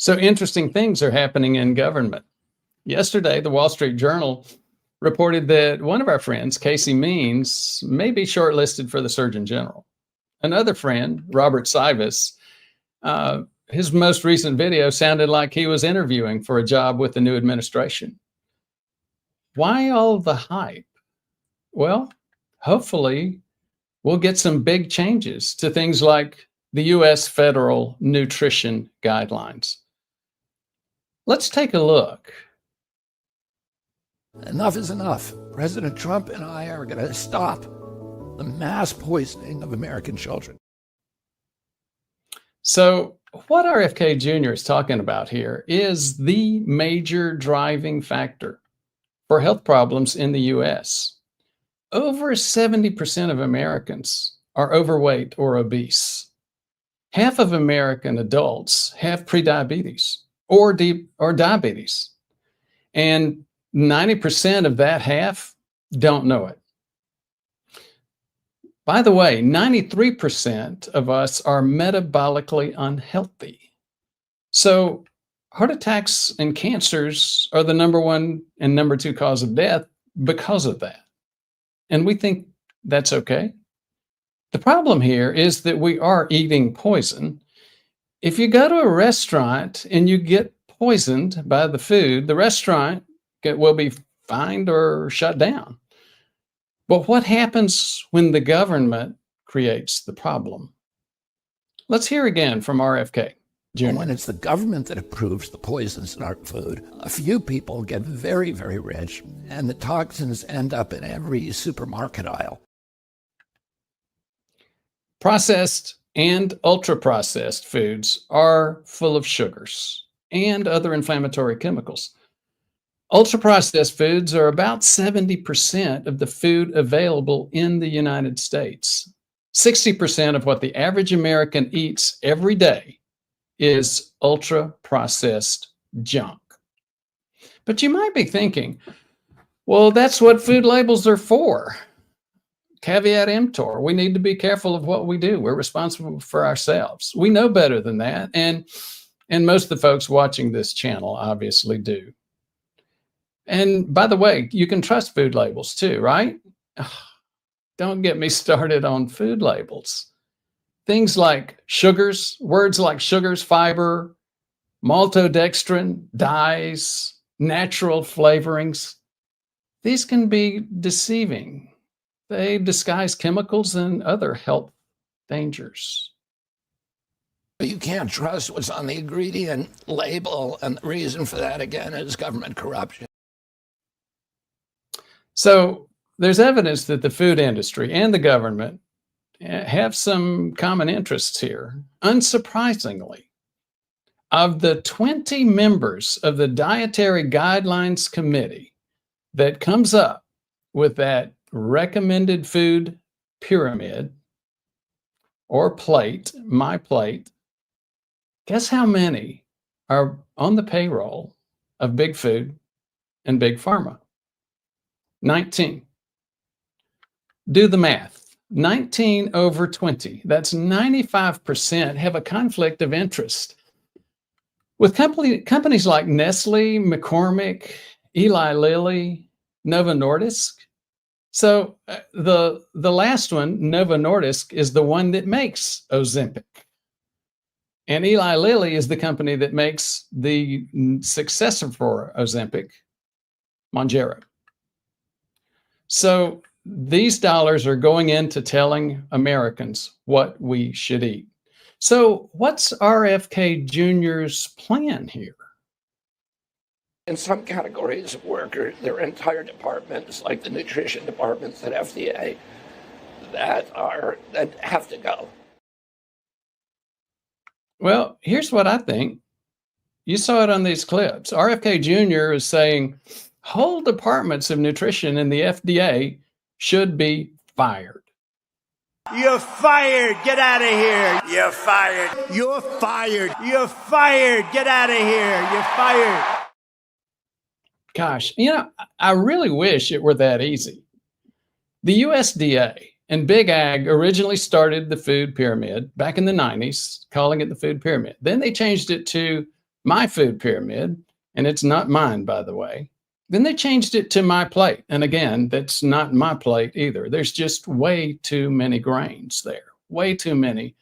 So interesting things are happening in government. Yesterday, the Wall Street Journal reported that one of our friends, Casey Means, may be shortlisted for the Surgeon General. Another friend, Robert Sivas, his most recent video sounded like he was interviewing for a job with the new administration. Why all the hype? Well, hopefully we'll get some big changes to things like the U.S. federal nutrition guidelines. Let's take a look. Enough is enough. President Trump and I are going to stop the mass poisoning of American children. So what RFK Jr. is talking about here is the major driving factor for health problems in the U.S. Over 70% of Americans are overweight or obese. Half of American adults have prediabetes or diabetes. And 90% of that half don't know it. By the way, 93% of us are metabolically unhealthy. So heart attacks and cancers are the number one and number two cause of death because of that. And we think that's okay. The problem here is that we are eating poison. If you go to a restaurant and you get poisoned by the food, the restaurant will be fined or shut down. But what happens when the government creates the problem? Let's hear again from RFK Jr. When it's the government that approves the poisons in our food, a few people get very, very rich, and the toxins end up in every supermarket aisle. Processed and ultra-processed foods are full of sugars and other inflammatory chemicals. Ultra-processed foods are about 70% of the food available in the United States. 60% of what the average American eats every day is ultra-processed junk. But you might be thinking, well, that's what food labels are for. Caveat emptor. We need to be careful of what we do. We're responsible for ourselves. We know better than that. And most of the folks watching this channel obviously do. And by the way, you can trust food labels too, right? Don't get me started on food labels. Things like sugars, words like sugars, fiber, maltodextrin, dyes, natural flavorings. These can be deceiving. They disguise chemicals and other health dangers. You can't trust what's on the ingredient label, and the reason for that, again, is government corruption. So there's evidence that the food industry and the government have some common interests here. Unsurprisingly, of the 20 members of the Dietary Guidelines Committee that comes up with that recommended food pyramid or plate, my plate, guess how many are on the payroll of Big Food and Big Pharma? 19. Do the math. 19 over 20. That's 95% have a conflict of interest with companies like Nestle, McCormick, Eli Lilly, Novo Nordisk. So the last one, Novo Nordisk, is the one that makes Ozempic. And Eli Lilly is the company that makes the successor for Ozempic, Mounjaro. So these dollars are going into telling Americans what we should eat. So what's RFK Jr.'s plan here? In some categories of workers, there are entire departments, like the nutrition departments at FDA, that have to go. Well, here's what I think. You saw it on these clips. RFK Jr. is saying whole departments of nutrition in the FDA should be fired. You're fired. Get out of here. You're fired. You're fired. You're fired. Get out of here. You're fired. Gosh, I really wish it were that easy. The USDA and Big Ag originally started the food pyramid back in the 90s, calling it the food pyramid. Then they changed it to my food pyramid, and it's not mine, by the way. Then they changed it to my plate. And again, that's not my plate either. There's just way too many grains there, way too many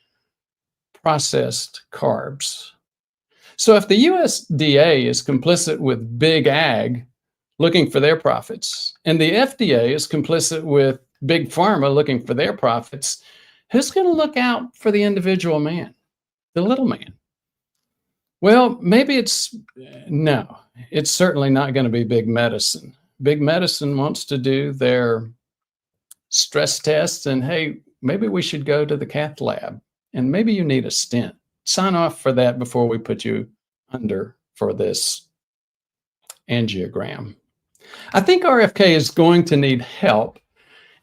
processed carbs. So if the USDA is complicit with big ag looking for their profits, and the FDA is complicit with big pharma looking for their profits, who's going to look out for the individual man, the little man? Well, maybe no, it's certainly not going to be big medicine. Big medicine wants to do their stress tests, and hey, maybe we should go to the cath lab, and maybe you need a stent. Sign off for that before we put you under for this angiogram. I think RFK is going to need help,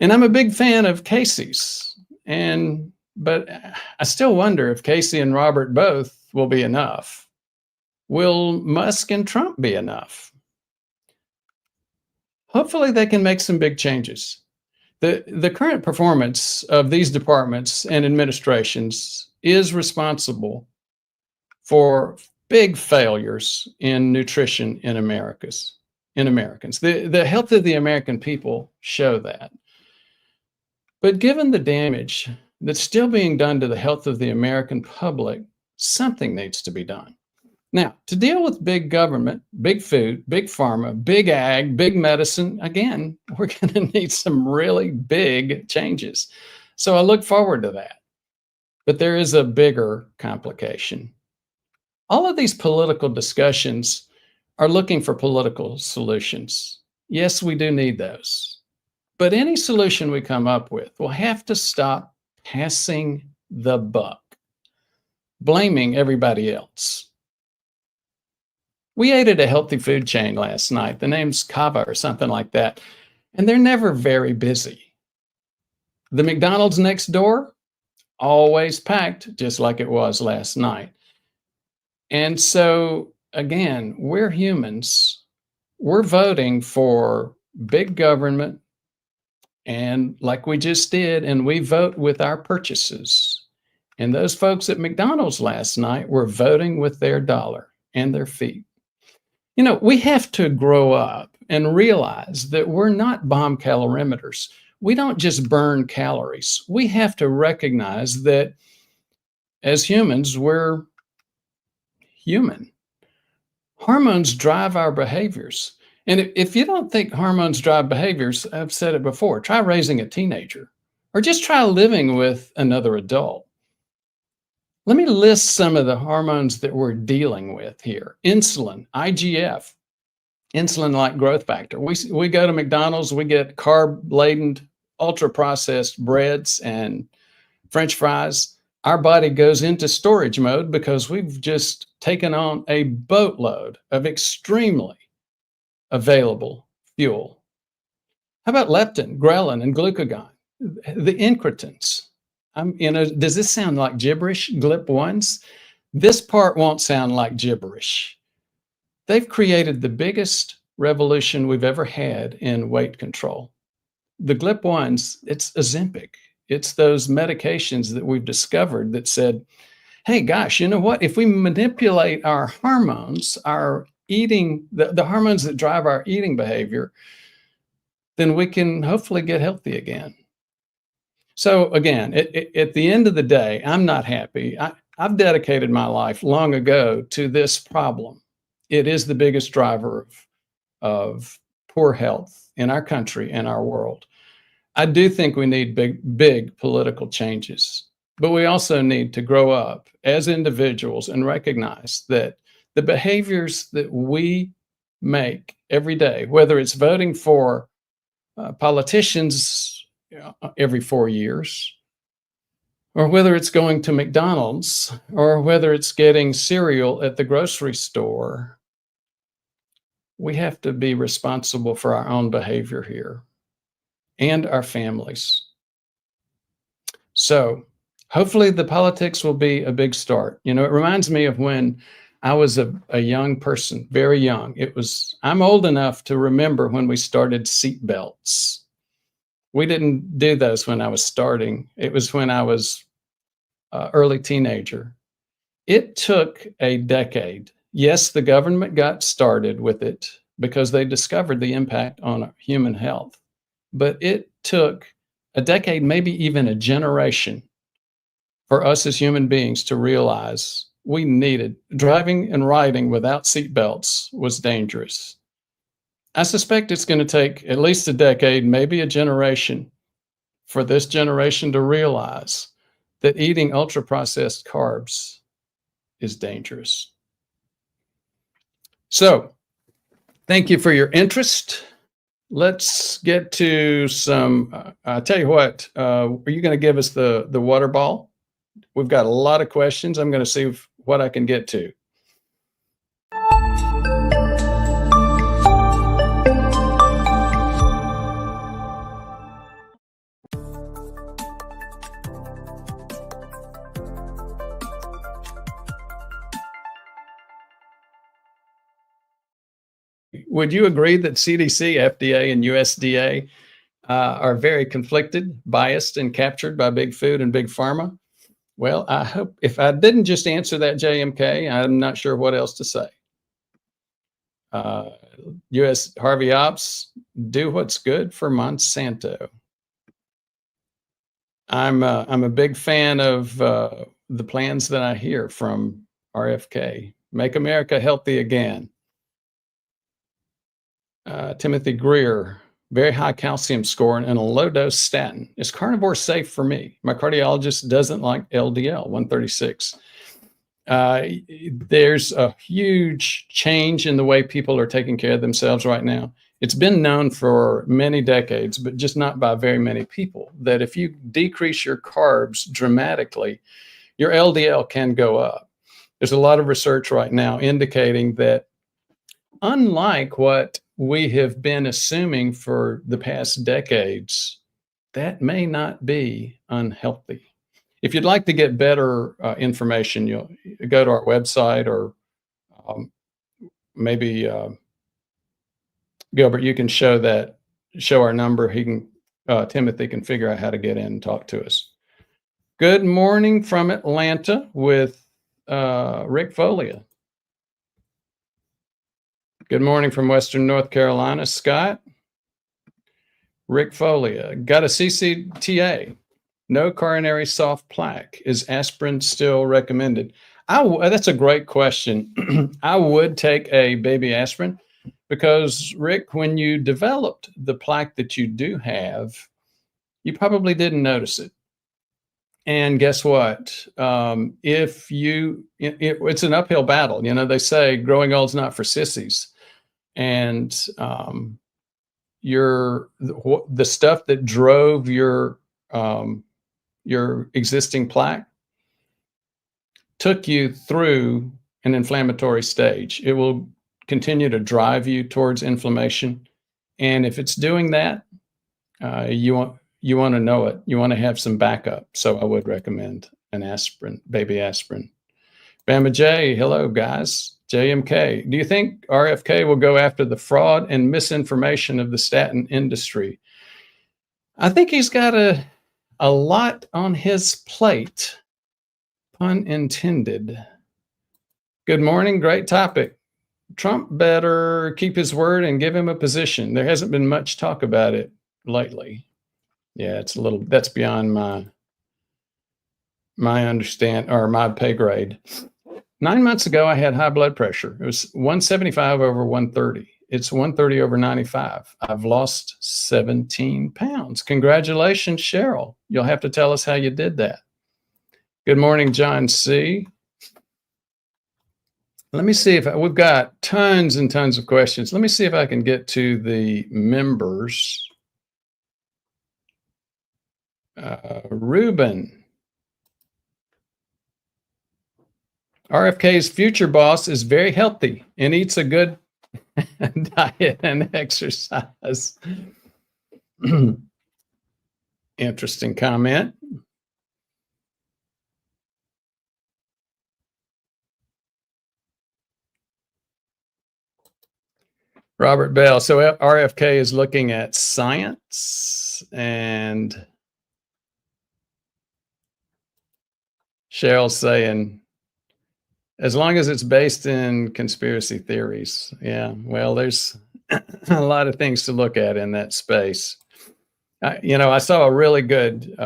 and I'm a big fan of Casey's, but I still wonder if Casey and Robert both will be enough. Will Musk and Trump be enough? Hopefully they can make some big changes. The current performance of these departments and administrations is responsible for big failures in nutrition in Americans. The health of the American people show that. But given the damage that's still being done to the health of the American public, something needs to be done. Now, to deal with big government, big food, big pharma, big ag, big medicine, again, we're going to need some really big changes. So I look forward to that. But there is a bigger complication. All of these political discussions are looking for political solutions. Yes, we do need those. But any solution we come up with will have to stop passing the buck, blaming everybody else. We ate at a healthy food chain last night. The name's Kava or something like that. And they're never very busy. The McDonald's next door, always packed, just like it was last night. And so, again, we're humans. We're voting for big government, and like we just did, and we vote with our purchases. And those folks at McDonald's last night were voting with their dollar and their feet. You know, we have to grow up and realize that we're not bomb calorimeters. We don't just burn calories. We have to recognize that as humans, we're human. Hormones drive our behaviors. And if you don't think hormones drive behaviors, I've said it before, try raising a teenager or just try living with another adult. Let me list some of the hormones that we're dealing with here. Insulin, IGF, insulin-like growth factor. We go to McDonald's, we get carb-laden, ultra-processed breads and French fries. Our body goes into storage mode because we've just taken on a boatload of extremely available fuel. How about leptin, ghrelin, and glucagon, the incretins? Does this sound like gibberish, GLP-1s? This part won't sound like gibberish. They've created the biggest revolution we've ever had in weight control. The GLP-1s, it's Ozempic. It's those medications that we've discovered that said, hey, gosh, you know what? If we manipulate our hormones, our eating, the hormones that drive our eating behavior, then we can hopefully get healthy again. So again, at the end of the day, I'm not happy. I've dedicated my life long ago to this problem. It is the biggest driver of poor health in our country and our world. I do think we need big political changes, but we also need to grow up as individuals and recognize that the behaviors that we make every day, whether it's voting for politicians every 4 years, or whether it's going to McDonald's, or whether it's getting cereal at the grocery store, we have to be responsible for our own behavior here and our families. So hopefully the politics will be a big start. You know, it reminds me of when I was a young person, very young. I'm old enough to remember when we started seat belts. We didn't do those when I was starting. It was when I was early teenager. It took a decade Yes, the government got started with it because they discovered the impact on human health, but it took a decade, maybe even a generation, for us as human beings to realize we needed driving and riding without seatbelts was dangerous. I suspect it's going to take at least a decade, maybe a generation, for this generation to realize that eating ultra processed carbs is dangerous. So, thank you for your interest. Let's get to some. I'll tell you what. Are you going to give us the water ball? We've got a lot of questions. I'm going to see what I can get to. Would you agree that CDC, FDA, and USDA are very conflicted, biased, and captured by big food and big pharma? Well, I hope if I didn't just answer that, JMK, I'm not sure what else to say. US Harvey Ops, do what's good for Monsanto. I'm a big fan of the plans that I hear from RFK. Make America healthy again. Timothy Greer, very high calcium score and a low dose statin. Is carnivore safe for me? My cardiologist doesn't like LDL, 136. There's a huge change in the way people are taking care of themselves right now. It's been known for many decades, but just not by very many people, that if you decrease your carbs dramatically, your LDL can go up. There's a lot of research right now indicating that, unlike what we have been assuming for the past decades, that may not be unhealthy. If you'd like to get better information, you'll go to our website, or maybe Gilbert, you can show our number. Timothy can figure out how to get in and talk to us. Good morning from Atlanta with Rick Folia. Good morning from Western North Carolina, Scott. Rick Folia, got a CCTA, no coronary soft plaque. Is aspirin still recommended? That's a great question. I would take a baby aspirin because, Rick, when you developed the plaque that you do have, you probably didn't notice it. And guess what? It's an uphill battle. You know, they say growing old's not for sissies. And the stuff that drove your existing plaque took you through an inflammatory stage. It will continue to drive you towards inflammation. And if it's doing that, you want to know it. You want to have some backup. So I would recommend an aspirin, baby aspirin. Bama J, hello guys. JMK, do you think RFK will go after the fraud and misinformation of the statin industry? I think he's got a lot on his plate, pun intended. Good morning, great topic. Trump better keep his word and give him a position. There hasn't been much talk about it lately. Yeah, that's beyond my understand or my pay grade. 9 months ago, I had high blood pressure. It was 175 over 130. It's 130 over 95. I've lost 17 pounds. Congratulations, Cheryl. You'll have to tell us how you did that. Good morning, John C. Let me see if we've got tons and tons of questions. Let me see if I can get to the members. Ruben. RFK's future boss is very healthy and eats a good diet and exercise. Interesting comment. Robert Bell. So RFK is looking at science, and Cheryl's saying As long as it's based in conspiracy theories. Yeah, well, there's a lot of things to look at in that space. I saw a really good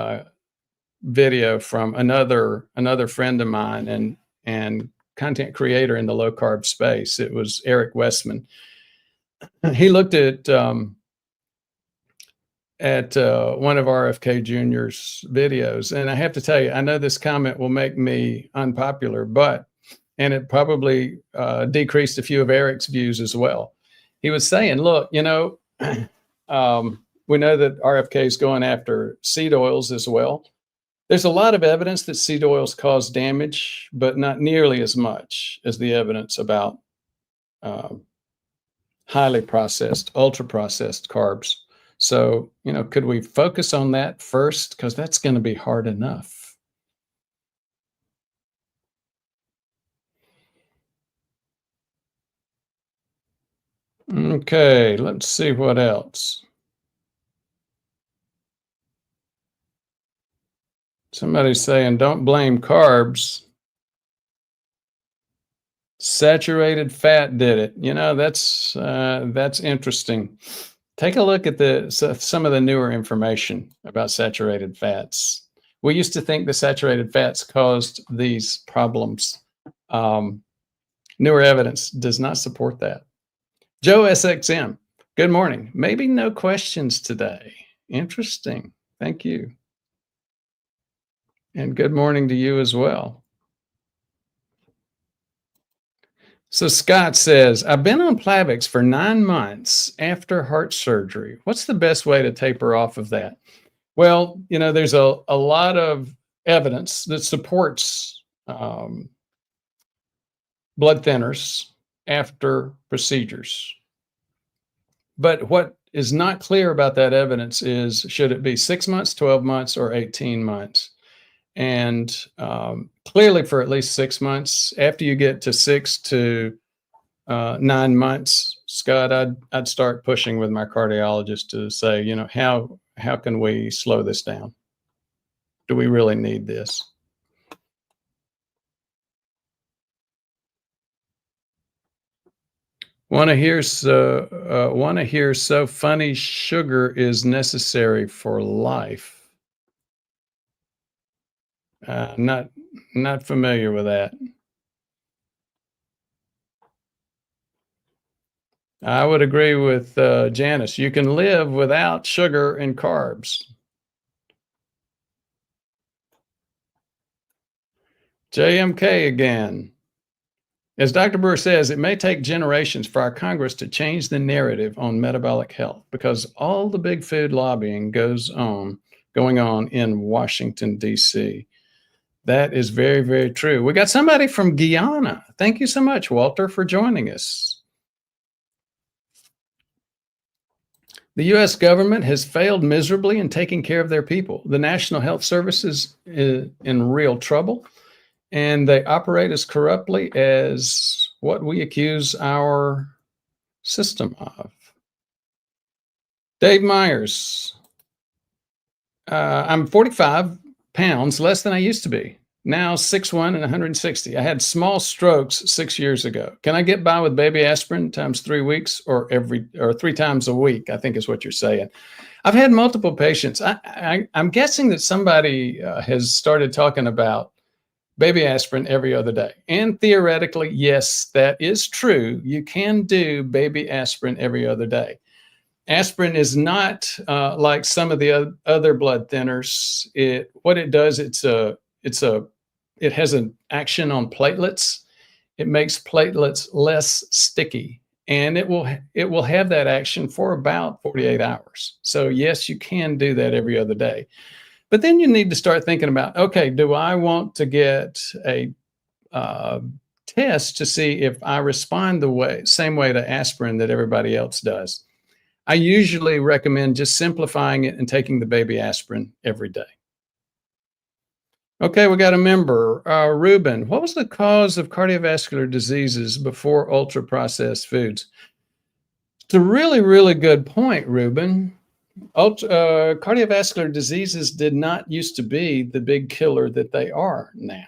video from another friend of mine and content creator in the low carb space. It was Eric Westman. He looked at one of RFK Jr.'s videos, and I have to tell you, I know this comment will make me unpopular, and it probably decreased a few of Eric's views as well. He was saying, look, we know that RFK is going after seed oils as well. There's a lot of evidence that seed oils cause damage, but not nearly as much as the evidence about highly processed, ultra processed carbs. So, could we focus on that first? Because that's going to be hard enough. Okay, let's see what else. Somebody's saying, don't blame carbs. Saturated fat did it. That's interesting. Take a look at some of the newer information about saturated fats. We used to think the saturated fats caused these problems. Newer evidence does not support that. Joe SXM, good morning. Maybe no questions today. Interesting. Thank you. And good morning to you as well. So Scott says, I've been on Plavix for 9 months after heart surgery. What's the best way to taper off of that? Well, there's a lot of evidence that supports blood thinners after procedures. But what is not clear about that evidence is, should it be 6 months, 12 months, or 18 months? And clearly for at least 6 months. After you get to 6 to 9 months, Scott, I'd start pushing with my cardiologist to say, how can we slow this down? Do we really need this? Want to hear so funny sugar is necessary for life. Not familiar with that. I would agree with Janice. You can live without sugar and carbs. JMK again. As Dr. Brewer says, it may take generations for our Congress to change the narrative on metabolic health because all the big food lobbying going on in Washington, D.C. That is very, very true. We got somebody from Guyana. Thank you so much, Walter, for joining us. The U.S. government has failed miserably in taking care of their people. The National Health Service is in real trouble, and they operate as corruptly as what we accuse our system of. Dave Myers, I'm 45 pounds less than I used to be. Now 6'1" and 160. I had small strokes 6 years ago. Can I get by with baby aspirin times 3 weeks or 3 times a week? I think is what you're saying. I've had multiple patients. I'm guessing that somebody has started talking about baby aspirin every other day. And theoretically, yes, that is true. You can do baby aspirin every other day. Aspirin is not like some of the other blood thinners. What it does, it has an action on platelets. It makes platelets less sticky, and it will have that action for about 48 hours. So yes, you can do that every other day. But then you need to start thinking about, okay, do I want to get a test to see if I respond the same way to aspirin that everybody else does? I usually recommend just simplifying it and taking the baby aspirin every day. Okay, we got a member, Ruben. What was the cause of cardiovascular diseases before ultra-processed foods? It's a really, really good point, Ruben. Cardiovascular diseases did not used to be the big killer that they are now.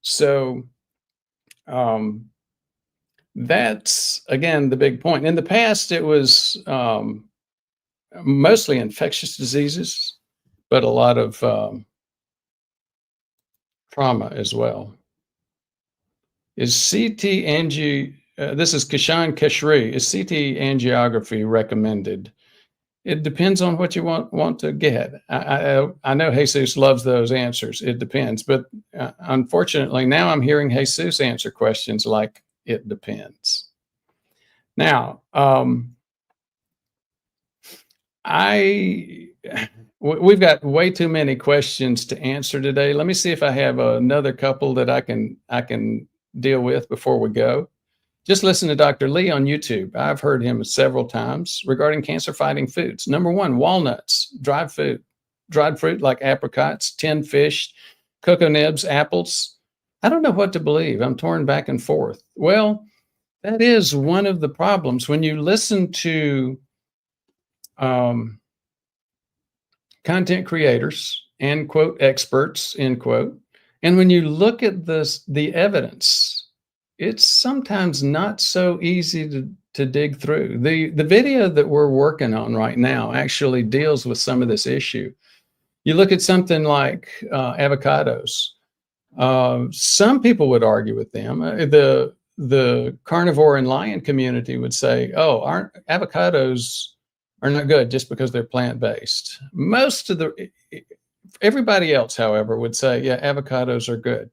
So Um, that's again the big point. In the past, it was mostly infectious diseases, but a lot of trauma as well. Is CT this is Kishan Keshri. Is CT angiography recommended? It depends on what you want to get. I know Jesus loves those answers. It depends, but unfortunately, now I'm hearing Jesus answer questions like it depends. Now, we've got way too many questions to answer today. Let me see if I have another couple that I can deal with before we go. Just listen to Dr. Lee on YouTube. I've heard him several times regarding cancer-fighting foods. Number one, walnuts, dried fruit like apricots, tinned fish, cocoa nibs, apples. I don't know what to believe. I'm torn back and forth. Well, that is one of the problems. When you listen to content creators and quote experts, end quote, and when you look at the evidence, it's sometimes not so easy to dig through. The video that we're working on right now actually deals with some of this issue. You look at something like avocados. Some people would argue with them. The carnivore and lion community would say, "Oh, aren't avocados are not good just because they're plant-based." Everybody else, however, would say, "Yeah, avocados are good."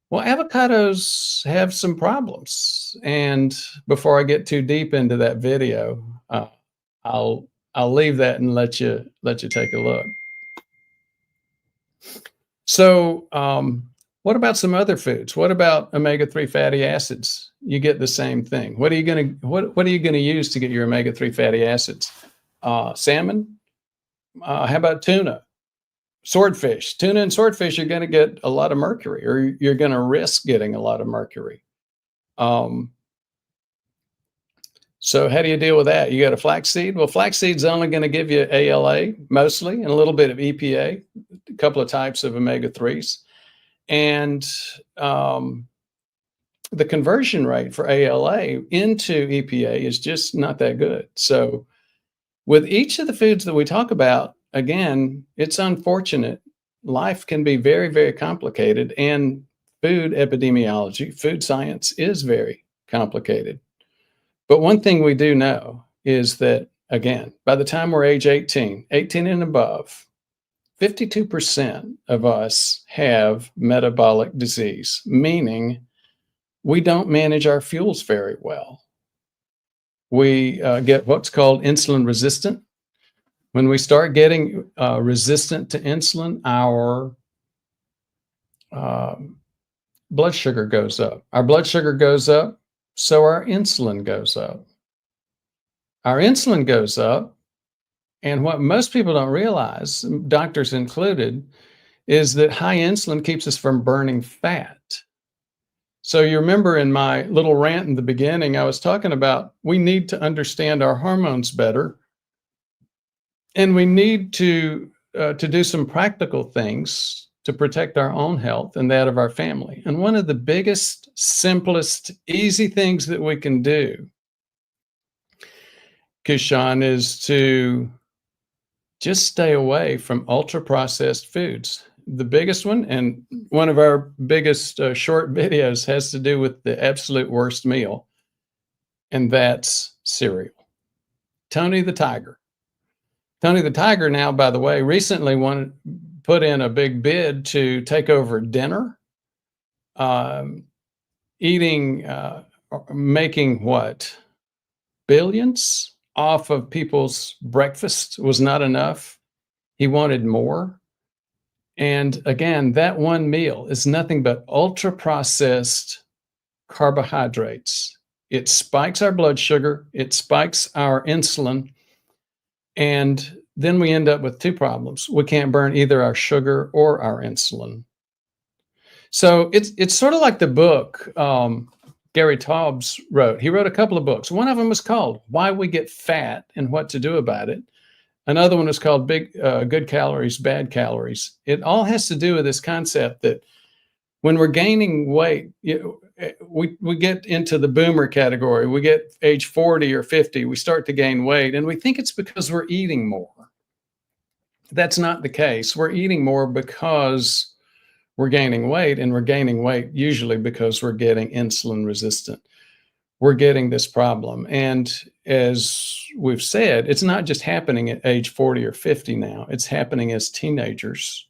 Well, avocados have some problems, and before I get too deep into that video, I'll leave that and let you take a look. So, what about some other foods? What about omega-3 fatty acids? You get the same thing. What are you gonna use to get your omega-3 fatty acids? Salmon? How about tuna? Swordfish. Tuna and swordfish are going to get a lot of mercury, or you're going to risk getting a lot of mercury. So how do you deal with that? You got a flaxseed? Well, flaxseed's only going to give you ALA mostly, and a little bit of EPA, a couple of types of omega-3s. And the conversion rate for ALA into EPA is just not that good. So with each of the foods that we talk about, again, it's unfortunate. Life can be very, very complicated, and food epidemiology, food science is very complicated. But one thing we do know is that, again, by the time we're age 18 and above, 52% of us have metabolic disease, meaning we don't manage our fuels very well. We get what's called insulin resistant. When we start getting resistant to insulin, our blood sugar goes up. Our blood sugar goes up, so our insulin goes up. Our insulin goes up, and what most people don't realize, doctors included, is that high insulin keeps us from burning fat. So you remember in my little rant in the beginning, I was talking about we need to understand our hormones better. And we need to do some practical things to protect our own health and that of our family. And one of the biggest, simplest, easy things that we can do, Kishan, is to just stay away from ultra-processed foods. The biggest one, and one of our biggest short videos, has to do with the absolute worst meal, and that's cereal. Tony the Tiger. Tony the Tiger now, by the way, recently put in a big bid to take over dinner. Making what? Billions off of people's breakfast was not enough. He wanted more. And again, that one meal is nothing but ultra-processed carbohydrates. It spikes our blood sugar, it spikes our insulin, and then we end up with two problems. We can't burn either our sugar or our insulin. So it's sort of like the book Gary Taubes wrote. He wrote a couple of books. One of them was called Why We Get Fat and What to Do About It. Another one was called Good Calories, Bad Calories. It all has to do with this concept that when we're gaining weight, we get into the boomer category. We get age 40 or 50, we start to gain weight, and we think it's because we're eating more. That's not the case. We're eating more because we're gaining weight, and we're gaining weight usually because we're getting insulin resistant. We're getting this problem. And as we've said, it's not just happening at age 40 or 50 now, it's happening as teenagers.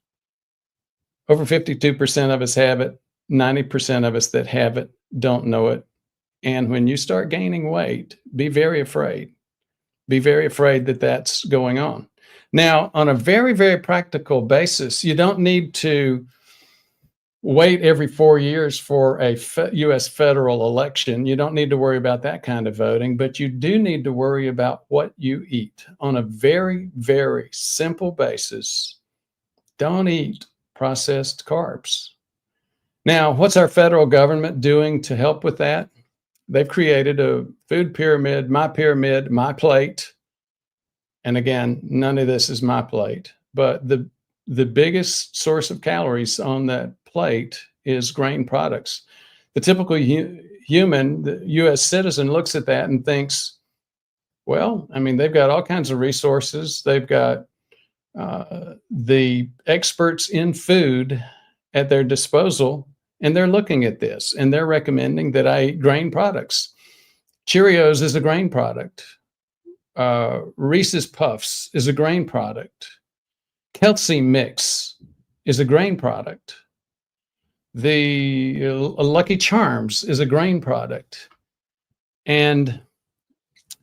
Over 52% of us have it. 90% of us that have it don't know it. And when you start gaining weight, be very afraid. Be very afraid that that's going on. Now, on a very, very practical basis, you don't need to wait every 4 years for a U.S. federal election. You don't need to worry about that kind of voting, but you do need to worry about what you eat on a very, very simple basis. Don't eat processed carbs. Now, what's our federal government doing to help with that? They've created a food pyramid, my plate. And again, none of this is my plate, but the biggest source of calories on that plate is grain products. The typical human, the U.S. citizen, looks at that and thinks, well, I mean, they've got all kinds of resources. They've got the experts in food at their disposal, and they're looking at this and they're recommending that I eat grain products. Cheerios is a grain product. Reese's Puffs is a grain product. Kelsey Mix is a grain product. The Lucky Charms is a grain product. And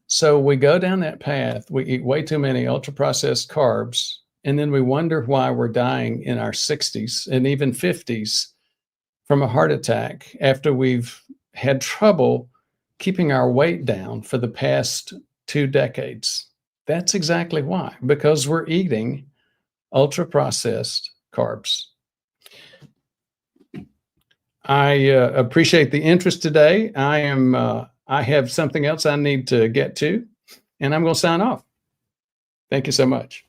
so we go down that path. We eat way too many ultra-processed carbs, and then we wonder why we're dying in our 60s and even 50s from a heart attack after we've had trouble keeping our weight down for the past 2 decades. That's exactly why, because we're eating ultra-processed carbs. I appreciate the interest today. I have something else I need to get to, and I'm going to sign off. Thank you so much.